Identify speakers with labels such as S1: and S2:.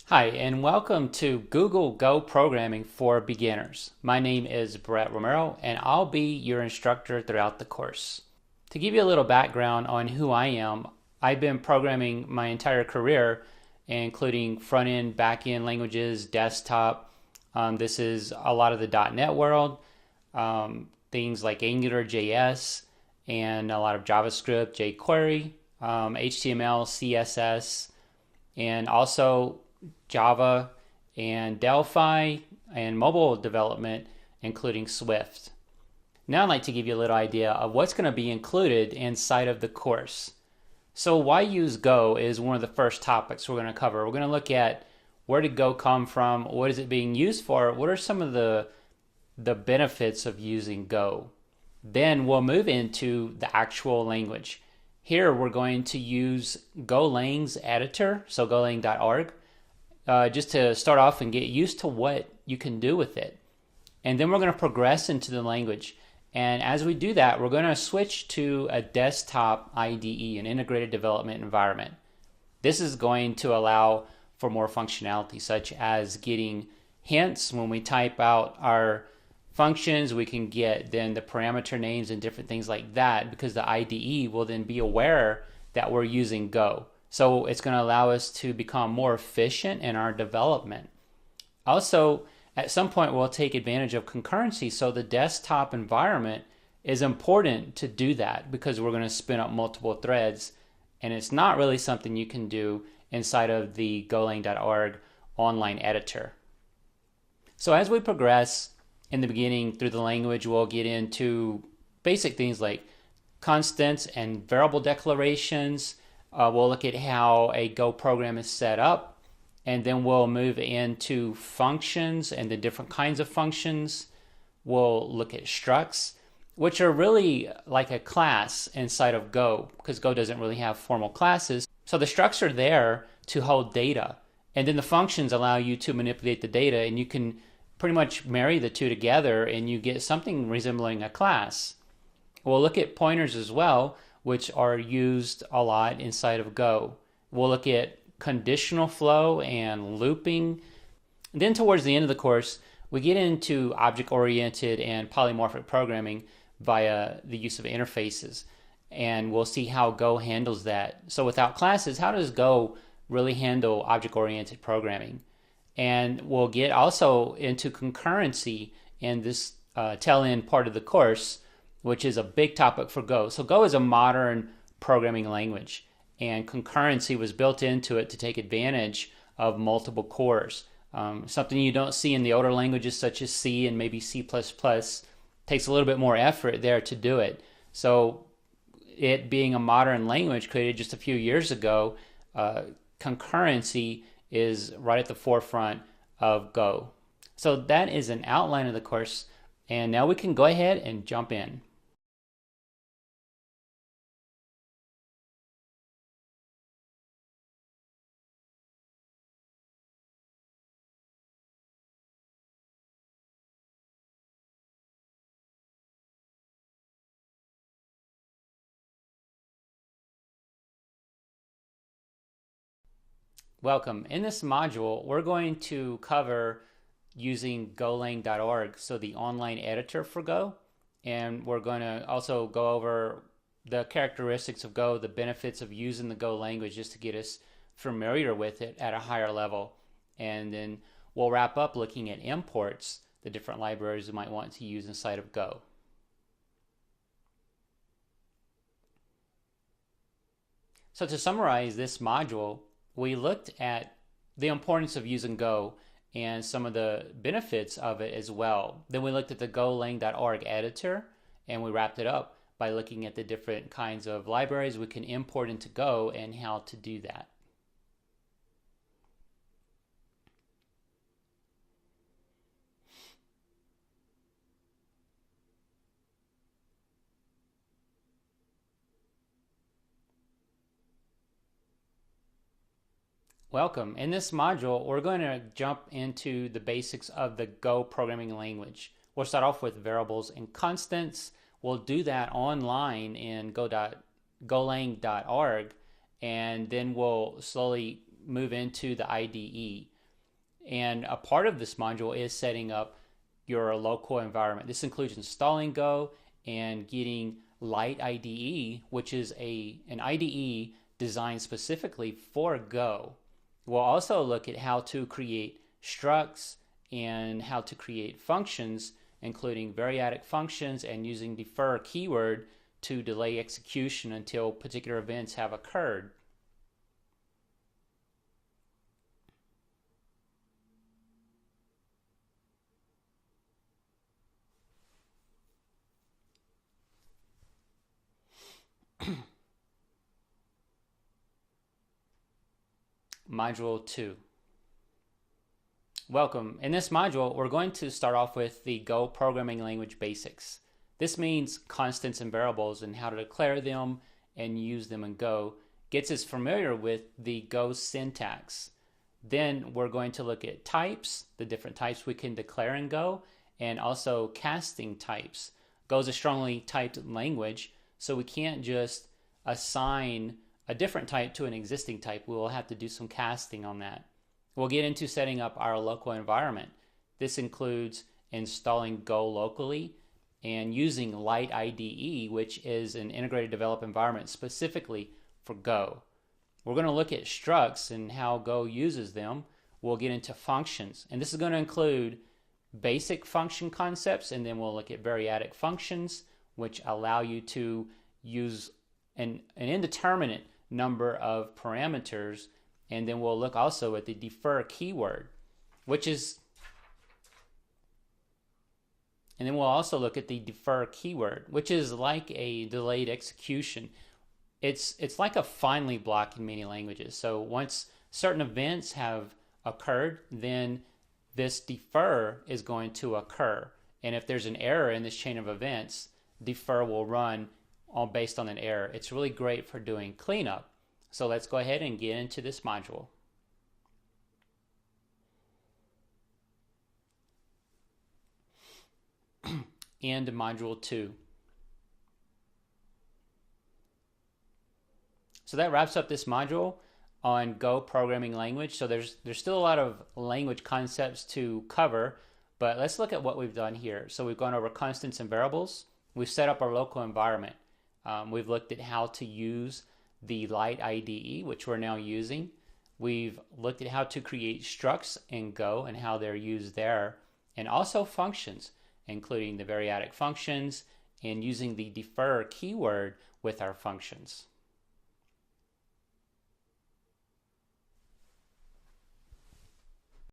S1: Hi, and welcome to Google Go Programming for Beginners. My name is Brett Romero, and I'll be your instructor throughout the course. To give you a little background on who I am, I've been programming my entire career, including front-end, back-end languages, desktop. This is a lot of the .NET world, things like Angular JS, and a lot of JavaScript, jQuery, HTML, CSS, and also Java and Delphi and mobile development, including Swift. Now I'd like to give you a little idea of what's going to be included inside of the course. So why use Go is one of the first topics we're going to cover. We're going to look at where did Go come from, what is it being used for, what are some of the benefits of using Go. Then we'll move into the actual language. Here we're going to use Golang's editor, so golang.org, just to start off and get used to what you can do with it. And then we're going to progress into the language. And as we do that, we're going to switch to a desktop IDE, an integrated development environment. This is going to allow for more functionality, such as getting hints when we type out our functions. We can get then the parameter names and different things like that, because the IDE will then be aware that we're using Go. So it's going to allow us to become more efficient in our development. Also, at some point we'll take advantage of concurrency. So the desktop environment is important to do that, because we're going to spin up multiple threads, and it's not really something you can do inside of the golang.org online editor. So as we progress in the beginning through the language, we'll get into basic things like constants and variable declarations. We'll look at how a Go program is set up, and then we'll move into functions and the different kinds of functions. We'll look at structs, which are really like a class inside of Go, because Go doesn't really have formal classes. So the structs are there to hold data, and then the functions allow you to manipulate the data, and you can pretty much marry the two together and you get something resembling a class. We'll look at pointers as well, which are used a lot inside of Go. We'll look at conditional flow and looping. And then towards the end of the course, we get into object-oriented and polymorphic programming via the use of interfaces. And we'll see how Go handles that. So without classes, how does Go really handle object-oriented programming? And we'll get also into concurrency in this tail end part of the course, which is a big topic for Go. So Go is a modern programming language, and concurrency was built into it to take advantage of multiple cores. Something you don't see in the older languages such as C and maybe C++. Takes a little bit more effort there to do it. So it being a modern language created just a few years ago, concurrency is right at the forefront of Go. So that is an outline of the course, and now we can go ahead and jump in. Welcome. In this module, we're going to cover using golang.org, so the online editor for Go, and we're going to also go over the characteristics of Go, the benefits of using the Go language, just to get us familiar with it at a higher level. And then we'll wrap up looking at imports, the different libraries you might want to use inside of Go. So to summarize this module, we looked at the importance of using Go and some of the benefits of it as well. Then we looked at the golang.org editor, and we wrapped it up by looking at the different kinds of libraries we can import into Go and how to do that. Welcome. In this module, we're going to jump into the basics of the Go programming language. We'll start off with variables and constants. We'll do that online in golang.org, and then we'll slowly move into the IDE. And a part of this module is setting up your local environment. This includes installing Go and getting Light IDE, which is an IDE designed specifically for Go. We'll also look at how to create structs and how to create functions, including variadic functions and using defer keyword to delay execution until particular events have occurred. Module 2. Welcome. In this module, we're going to start off with the Go programming language basics. This means constants and variables and how to declare them and use them in Go. Gets us familiar with the Go syntax. Then we're going to look at types, the different types we can declare in Go, and also casting types. Go is a strongly typed language, so we can't just assign a different type to an existing type. We will have to do some casting on that. We'll get into setting up our local environment. This includes installing Go locally and using Light IDE, which is an integrated develop environment specifically for Go. We're going to look at structs and how Go uses them. We'll get into functions, and this is going to include basic function concepts, and then we'll look at variadic functions, which allow you to use an indeterminate number of parameters. And then we'll look also at the defer keyword, and then we'll also look at the defer keyword, which is like a delayed execution. It's like a finally block in many languages. So once certain events have occurred, then this defer is going to occur. And if there's an error in this chain of events, defer will run based on an error. It's really great for doing cleanup. So let's go ahead and get into this module. And module 2. So that wraps up this module on Go programming language. So there's still a lot of language concepts to cover, but let's look at what we've done here. So we've gone over constants and variables. We've set up our local environment. We've looked at how to use the Light IDE, which we're now using. We've looked at how to create structs in Go and how they're used there, and also functions, including the variadic functions and using the defer keyword with our functions.